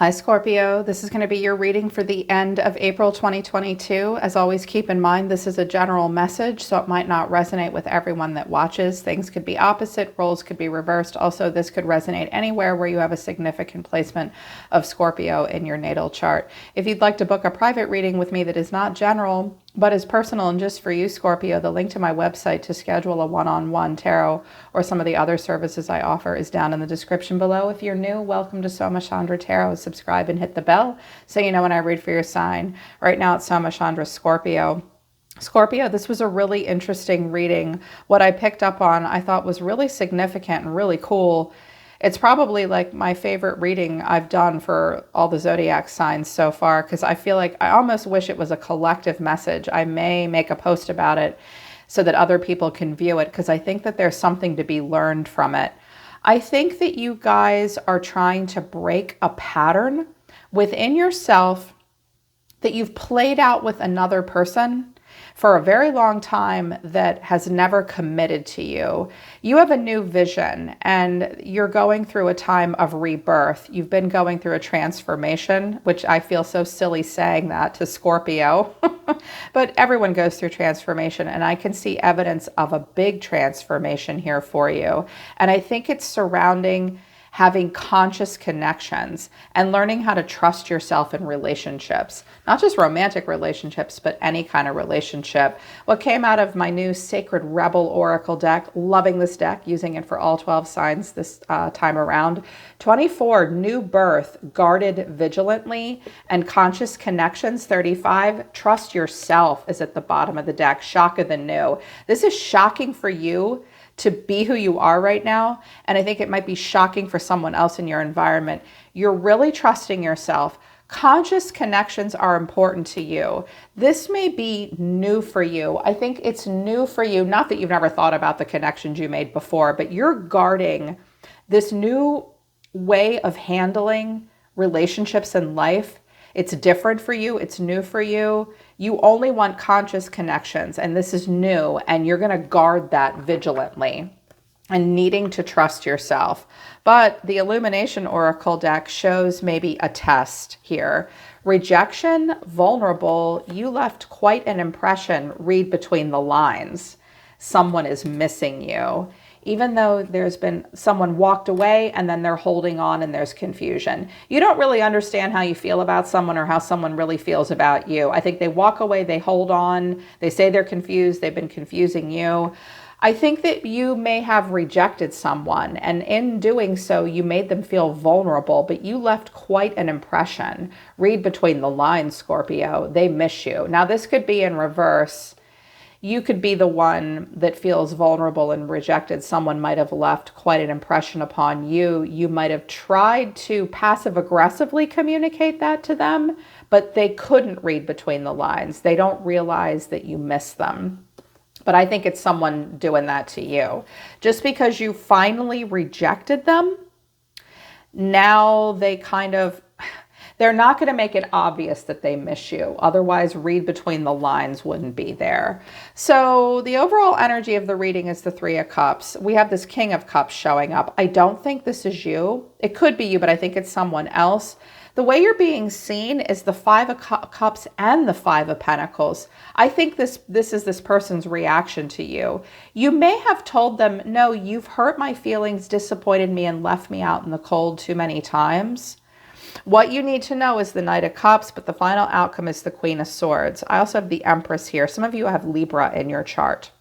Hi Scorpio, this is going to be your reading for the end of April 2022. As always, keep in mind this is a general message, so it might not resonate with everyone that watches. Things could be opposite, roles could be reversed. Also, this could resonate anywhere where you have a significant placement of Scorpio in your natal chart. If you'd like to book a private reading with me that is not general, but is personal and just for you, Scorpio, the link to my website to schedule a one-on-one tarot or some of the other services I offer is down in the description below. If you're new, welcome to SOMA CHANDRA Tarot. Subscribe and hit the bell so you know when I read for your sign. Right now it's SOMA CHANDRA Scorpio. Scorpio, this was a really interesting reading. What I picked up on I thought was really significant and really cool. It's probably like my favorite reading I've done for all the zodiac signs so far, because I feel like I almost wish it was a collective message. I may make a post about it so that other people can view it, because I think that there's something to be learned from it. I think that you guys are trying to break a pattern within yourself that you've played out with another person for a very long time that has never committed to you. You have a new vision and you're going through a time of rebirth. You've been going through a transformation, which I feel so silly saying that to Scorpio, but everyone goes through transformation, and I can see evidence of a big transformation here for you. And I think it's surrounding having conscious connections and learning how to trust yourself in relationships, not just romantic relationships, but any kind of relationship. What came out of my new Sacred Rebel Oracle deck, loving this deck, using it for all 12 signs this time around. 24, new birth, guarded vigilantly, and conscious connections. 35, trust yourself is at the bottom of the deck. Shock of the new. This is shocking for you to be who you are right now. And I think it might be shocking for someone else in your environment. You're really trusting yourself. Conscious connections are important to you. This may be new for you. I think it's new for you. Not that you've never thought about the connections you made before, but you're guarding this new way of handling relationships in life. It's different for you. It's new for you. You only want conscious connections, and this is new, and you're going to guard that vigilantly and needing to trust yourself. But the Illumination Oracle deck shows maybe a test here. Rejection, vulnerable. You left quite an impression. Read between the lines. Someone is missing you. Even though there's been someone walked away and then they're holding on and there's confusion. You don't really understand how you feel about someone or how someone really feels about you. I think they walk away, they hold on, they say they're confused, they've been confusing you. I think that you may have rejected someone, and in doing so, you made them feel vulnerable, but you left quite an impression. Read between the lines, Scorpio. They miss you. Now, this could be in reverse. You could be the one that feels vulnerable and rejected. Someone might have left quite an impression upon you. You might have tried to passive aggressively communicate that to them, but they couldn't read between the lines. They don't realize that you miss them. But I think it's someone doing that to you. Just because you finally rejected them, now they're not going to make it obvious that they miss you. Otherwise, read between the lines wouldn't be there. So the overall energy of the reading is the Three of Cups. We have this King of Cups showing up. I don't think this is you. It could be you, but I think it's someone else. The way you're being seen is the Five of Cups and the Five of Pentacles. I think this is this person's reaction to you. You may have told them, no, you've hurt my feelings, disappointed me, and left me out in the cold too many times. What you need to know is the Knight of Cups, but the final outcome is the Queen of Swords. I also have the Empress here. Some of you have Libra in your chart.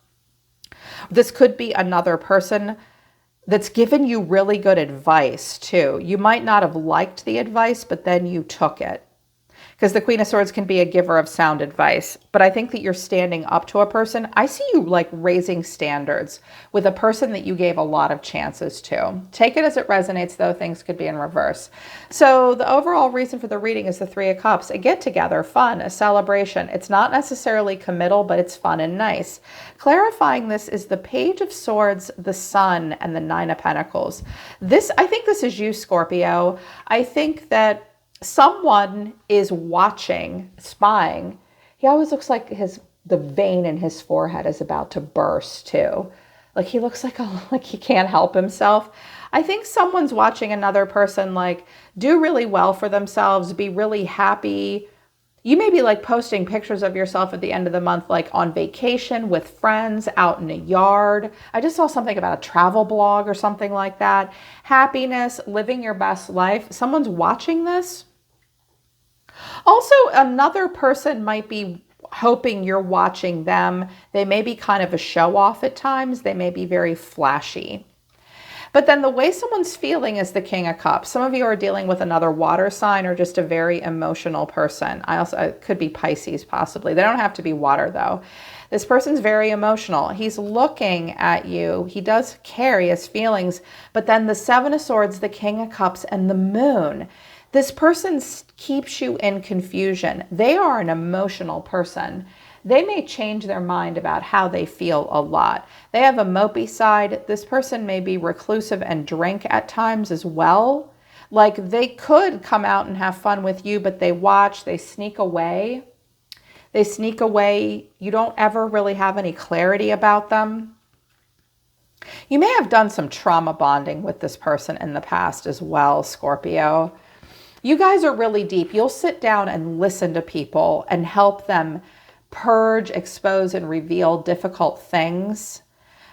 This could be another person that's given you really good advice too. You might not have liked the advice, but then you took it. Because the Queen of Swords can be a giver of sound advice. But I think that you're standing up to a person. I see you like raising standards with a person that you gave a lot of chances to. Take it as it resonates, though. Things could be in reverse. So the overall reason for the reading is the Three of Cups. A get-together, fun, a celebration. It's not necessarily committal, but it's fun and nice. Clarifying this is the Page of Swords, the Sun, and the Nine of Pentacles. I think this is you, Scorpio. I think that someone is watching, spying. He always looks like the vein in his forehead is about to burst too. Like he looks like he can't help himself. I think someone's watching another person like do really well for themselves, be really happy. You may be like posting pictures of yourself at the end of the month, like on vacation with friends out in a yard. I just saw something about a travel blog or something like that. Happiness, living your best life. Someone's watching this. Also, another person might be hoping you're watching them. They may be kind of a show off at times. They may be very flashy. But then the way someone's feeling is the King of Cups. Some of you are dealing with another water sign or just a very emotional person. It could be Pisces possibly. They don't have to be water though. This person's very emotional. He's looking at you. He does care, he has feelings. But then the Seven of Swords, the King of Cups, and the Moon. This person keeps you in confusion. They are an emotional person. They may change their mind about how they feel a lot. They have a mopey side. This person may be reclusive and drink at times as well. Like they could come out and have fun with you, but they watch, they sneak away. They sneak away. You don't ever really have any clarity about them. You may have done some trauma bonding with this person in the past as well, Scorpio. You guys are really deep. You'll sit down and listen to people and help them purge, expose, and reveal difficult things.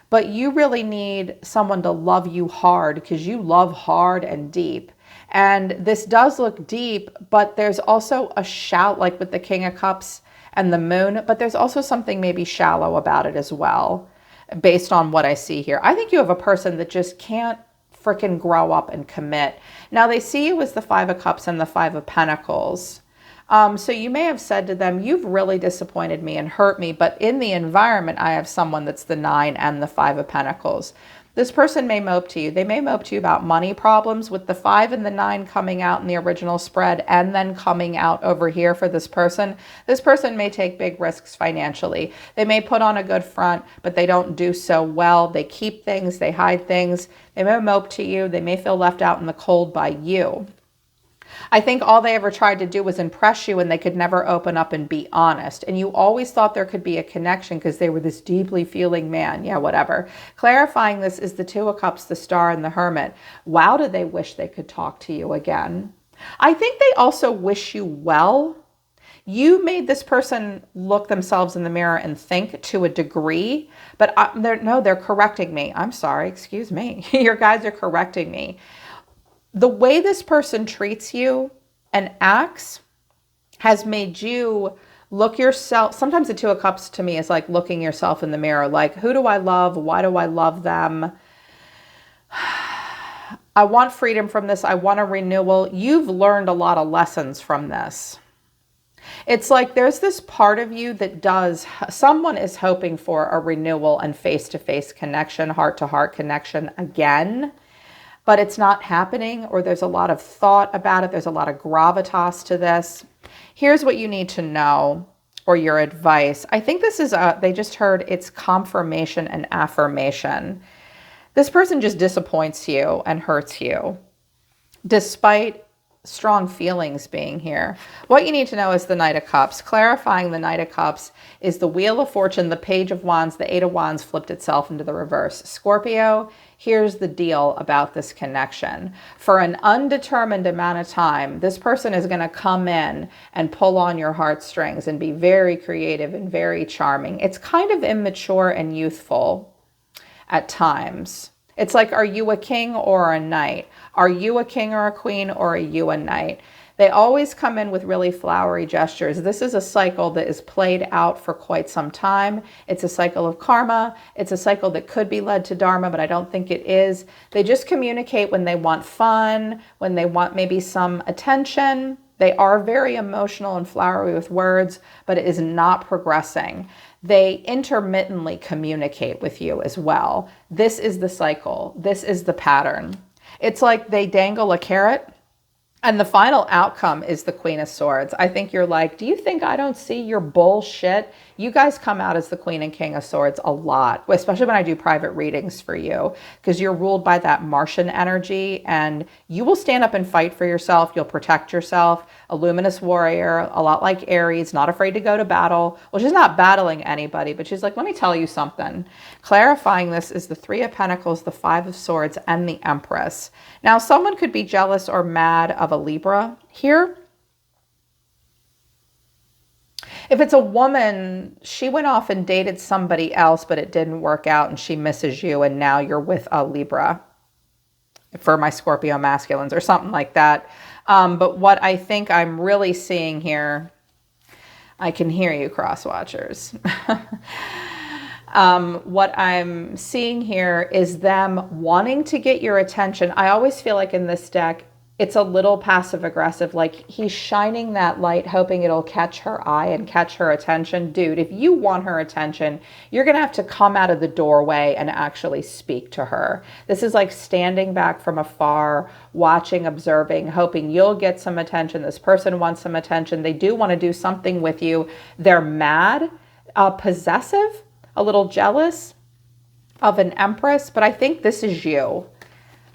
But you really need someone to love you hard because you love hard and deep. And this does look deep, but there's also a shout like with the King of Cups and the Moon, but there's also something maybe shallow about it as well, based on what I see here. I think you have a person that just can't freaking grow up and commit. Now they see you as the Five of Cups and the Five of Pentacles. So you may have said to them, you've really disappointed me and hurt me, but in the environment, I have someone that's the Nine and the Five of Pentacles. This person may mope to you. They may mope to you about money problems with the 5 and the 9 coming out in the original spread and then coming out over here for this person. This person may take big risks financially. They may put on a good front, but they don't do so well. They keep things, they hide things. They may mope to you. They may feel left out in the cold by you. I think all they ever tried to do was impress you and they could never open up and be honest. And you always thought there could be a connection because they were this deeply feeling man. Yeah, whatever. Clarifying this is the Two of Cups, the Star, and the Hermit. Wow, do they wish they could talk to you again? I think they also wish you well. You made this person look themselves in the mirror and think to a degree, but they're correcting me. I'm sorry, excuse me. Your guys are correcting me. The way this person treats you and acts has made you look yourself. Sometimes the Two of Cups to me is like looking yourself in the mirror. Like, who do I love? Why do I love them? I want freedom from this. I want a renewal. You've learned a lot of lessons from this. It's like there's this part of you that someone is hoping for a renewal and face-to-face connection, heart-to-heart connection again. But it's not happening, or there's a lot of thought about it. There's a lot of gravitas to this. Here's what you need to know, or your advice. I think this is, they just heard it's confirmation and affirmation. This person just disappoints you and hurts you, despite strong feelings being here. What you need to know is the Knight of Cups. Clarifying the Knight of Cups is the Wheel of Fortune, the Page of Wands, the Eight of Wands flipped itself into the reverse. Scorpio, here's the deal about this connection. For an undetermined amount of time, this person is going to come in and pull on your heartstrings and be very creative and very charming. It's kind of immature and youthful at times. It's like, are you a king or a knight? Are you a king or a queen, or are you a knight? They always come in with really flowery gestures. This is a cycle that is played out for quite some time. It's a cycle of karma. It's a cycle that could be led to dharma, but I don't think it is. They just communicate when they want fun, when they want maybe some attention. They are very emotional and flowery with words, but it is not progressing. They intermittently communicate with you as well. This is the cycle. This is the pattern. It's like they dangle a carrot And the final outcome is the Queen of Swords. I think you're like, do you think I don't see your bullshit? You guys come out as the Queen and King of Swords a lot, especially when I do private readings for you, because you're ruled by that Martian energy and you will stand up and fight for yourself. You'll protect yourself. A luminous warrior, a lot like Aries, not afraid to go to battle. Well, she's not battling anybody, but she's like, let me tell you something. Clarifying this is the Three of Pentacles, the Five of Swords, and the Empress. Now, someone could be jealous or mad of a Libra here. If it's a woman, she went off and dated somebody else, but it didn't work out and she misses you and now you're with a Libra, for my Scorpio masculines or something like that. But what I think I'm really seeing here, I can hear you, cross watchers. What I'm seeing here is them wanting to get your attention. I always feel like in this deck, it's a little passive aggressive, like he's shining that light, hoping it'll catch her eye and catch her attention. Dude, if you want her attention, you're going to have to come out of the doorway and actually speak to her. This is like standing back from afar, watching, observing, hoping you'll get some attention. This person wants some attention. They do want to do something with you. They're mad, possessive, a little jealous of an Empress, but I think this is you.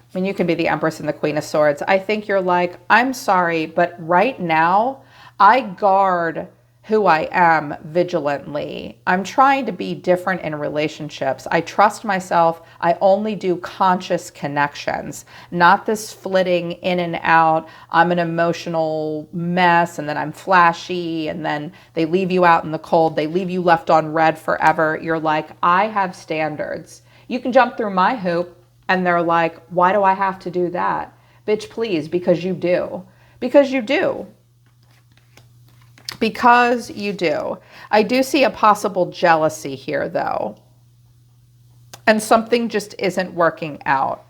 I mean, you can be the Empress and the Queen of Swords. I think you're like, I'm sorry, but right now I guard who I am vigilantly. I'm trying to be different in relationships. I trust myself. I only do conscious connections, not this flitting in and out. I'm an emotional mess and then I'm flashy and then they leave you out in the cold. They leave you left on red forever. You're like, I have standards. You can jump through my hoop. And they're like, why do I have to do that? Bitch, please, because you do. Because you do. Because you do. I do see a possible jealousy here, though. And something just isn't working out.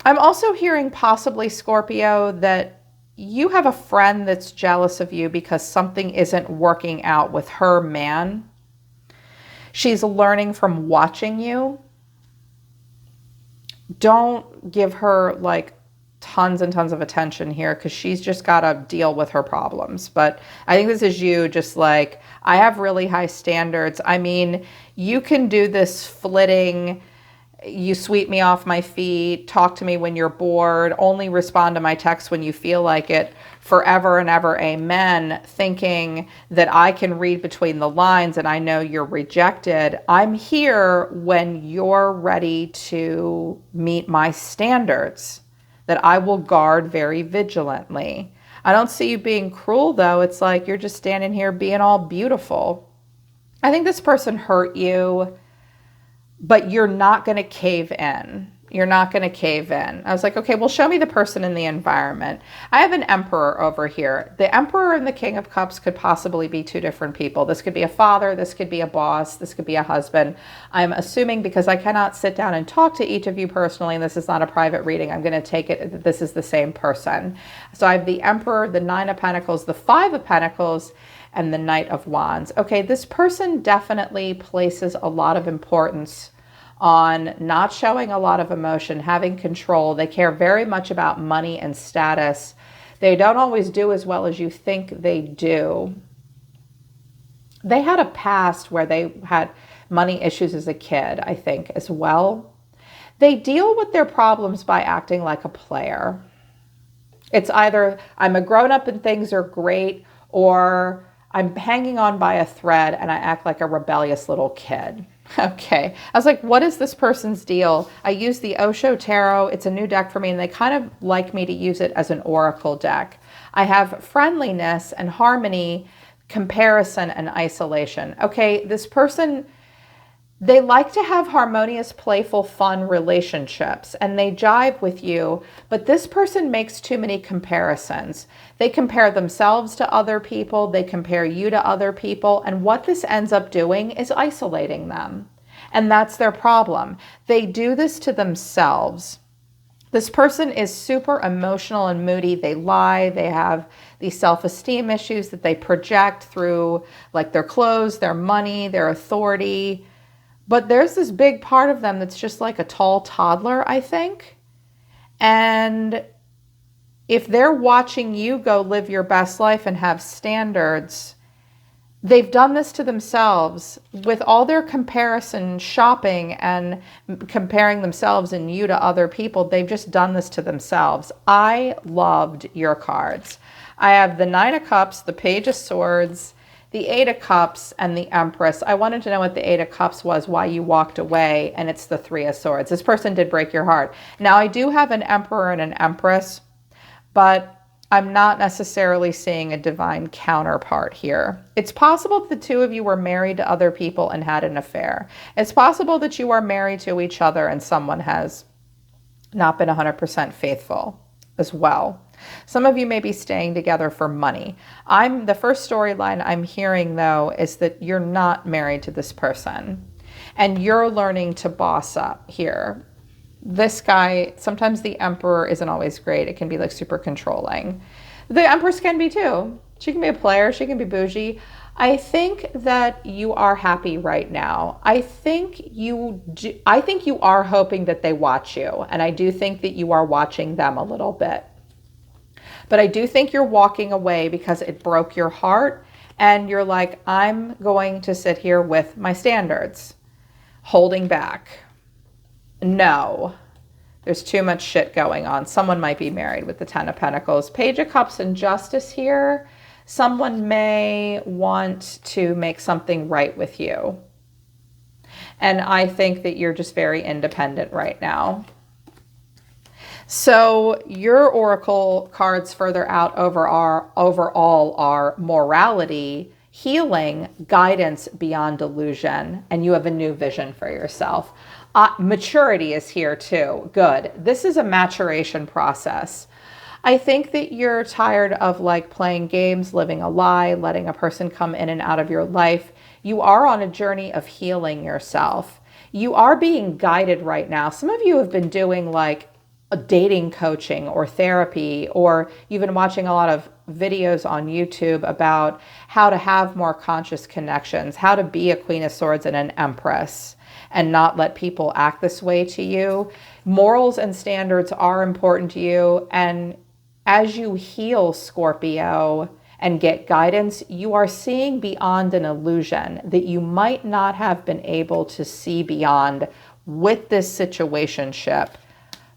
I'm also hearing possibly, Scorpio, that you have a friend that's jealous of you because something isn't working out with her man. She's learning from watching you. Don't give her like tons and tons of attention here because she's just got to deal with her problems. But I think this is you just like, I have really high standards. I mean, you can do this flitting, you sweep me off my feet, talk to me when you're bored, only respond to my texts when you feel like it, forever and ever, amen, thinking that I can read between the lines and I know you're rejected. I'm here when you're ready to meet my standards that I will guard very vigilantly. I don't see you being cruel, though. It's like you're just standing here being all beautiful. I think this person hurt you, but you're not going to cave in. You're not going to cave in. I was like, okay, well, show me the person in the environment. I have an Emperor over here. The Emperor and the King of Cups could possibly be two different people. This could be a father. This could be a boss. This could be a husband. I'm assuming, because I cannot sit down and talk to each of you personally, and this is not a private reading, I'm going to take it that this is the same person. So I have the Emperor, the Nine of Pentacles, the Five of Pentacles, and the Knight of Wands. Okay, this person definitely places a lot of importance on not showing a lot of emotion, having control. They care very much about money and status. They don't always do as well as you think they do. They had a past where they had money issues as a kid, I think, as well. They deal with their problems by acting like a player. It's either I'm a grown-up and things are great, or I'm hanging on by a thread and I act like a rebellious little kid. Okay. I was like, what is this person's deal? I use the Osho Tarot. It's a new deck for me, and they kind of like me to use it as an oracle deck. I have friendliness and harmony, comparison and isolation. Okay, this person, they like to have harmonious, playful, fun relationships, and they jive with you, but this person makes too many comparisons. They compare themselves to other people, they compare you to other people, and what this ends up doing is isolating them. And that's their problem. They do this to themselves. This person is super emotional and moody. They lie. They have these self-esteem issues that they project through like their clothes, their money, their authority. But there's this big part of them that's just like a tall toddler, I think. And if they're watching you go live your best life and have standards, they've done this to themselves with all their comparison shopping and comparing themselves and you to other people. They've just done this to themselves. I loved your cards. I have the Nine of Cups, the Page of Swords, the Eight of Cups, and the Empress. I wanted to know what the Eight of Cups was, why you walked away, and it's the Three of Swords. This person did break your heart. Now, I do have an Emperor and an Empress, but I'm not necessarily seeing a divine counterpart here. It's possible that the two of you were married to other people and had an affair. It's possible that you are married to each other and someone has not been 100% faithful as well. Some of you may be staying together for money. The first storyline I'm hearing, though, is that you're not married to this person and you're learning to boss up here. This guy, sometimes the Emperor isn't always great. It can be like super controlling. The Empress can be too. She can be a player. She can be bougie. I think that you are happy right now. I think you are hoping that they watch you. And I do think that you are watching them a little bit. But I do think you're walking away because it broke your heart. And you're like, I'm going to sit here with my standards, holding back. No, there's too much shit going on. Someone might be married with the Ten of Pentacles. Page of Cups and Justice here. Someone may want to make something right with you. And I think that you're just very independent right now. So your oracle cards further out overall are morality, healing, guidance beyond delusion, and you have a new vision for yourself. Maturity is here too. Good. This is a maturation process. I think that you're tired of like playing games, living a lie, letting a person come in and out of your life. You are on a journey of healing yourself. You are being guided right now. Some of you have been doing like a dating coaching or therapy, or you've been watching a lot of videos on YouTube about how to have more conscious connections, how to be a Queen of Swords and an Empress and not let people act this way to you. Morals and standards are important to you. And as you heal, Scorpio, and get guidance, you are seeing beyond an illusion that you might not have been able to see beyond with this situationship.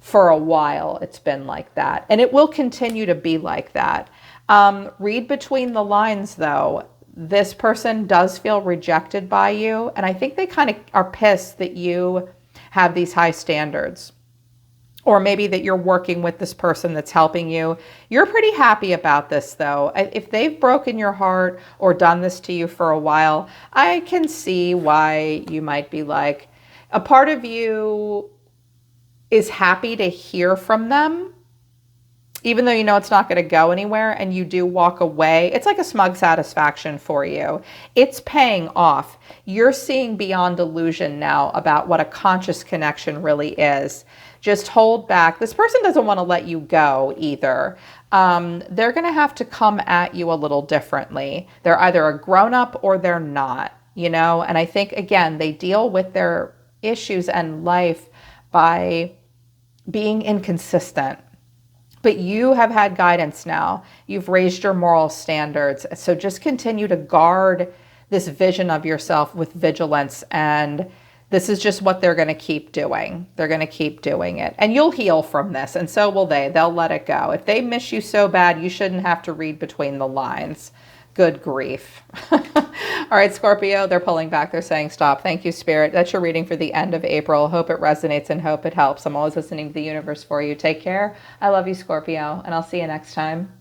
For a while, it's been like that. And it will continue to be like that. Read between the lines, though. This person does feel rejected by you. And I think they kind of are pissed that you have these high standards. Or maybe that you're working with this person that's helping you. You're pretty happy about this, though. If they've broken your heart or done this to you for a while, I can see why you might be like, a part of you is happy to hear from them, even though you know it's not going to go anywhere, and you do walk away. It's like a smug satisfaction for you. It's paying off. You're seeing beyond illusion now about what a conscious connection really is. Just hold back. This person doesn't want to let you go either. They're going to have to come at you a little differently. They're either a grown-up or they're not, you know? And I think, again, they deal with their issues and life by being inconsistent. But you have had guidance now. You've raised your moral standards. So just continue to guard this vision of yourself with vigilance. And this is just what they're going to keep doing. They're going to keep doing it. And you'll heal from this. And so will they. They'll let it go. If they miss you so bad, you shouldn't have to read between the lines. Good grief. All right, Scorpio, they're pulling back. They're saying stop. Thank you, Spirit. That's your reading for the end of April. Hope it resonates and hope it helps. I'm always listening to the universe for you. Take care. I love you, Scorpio, and I'll see you next time.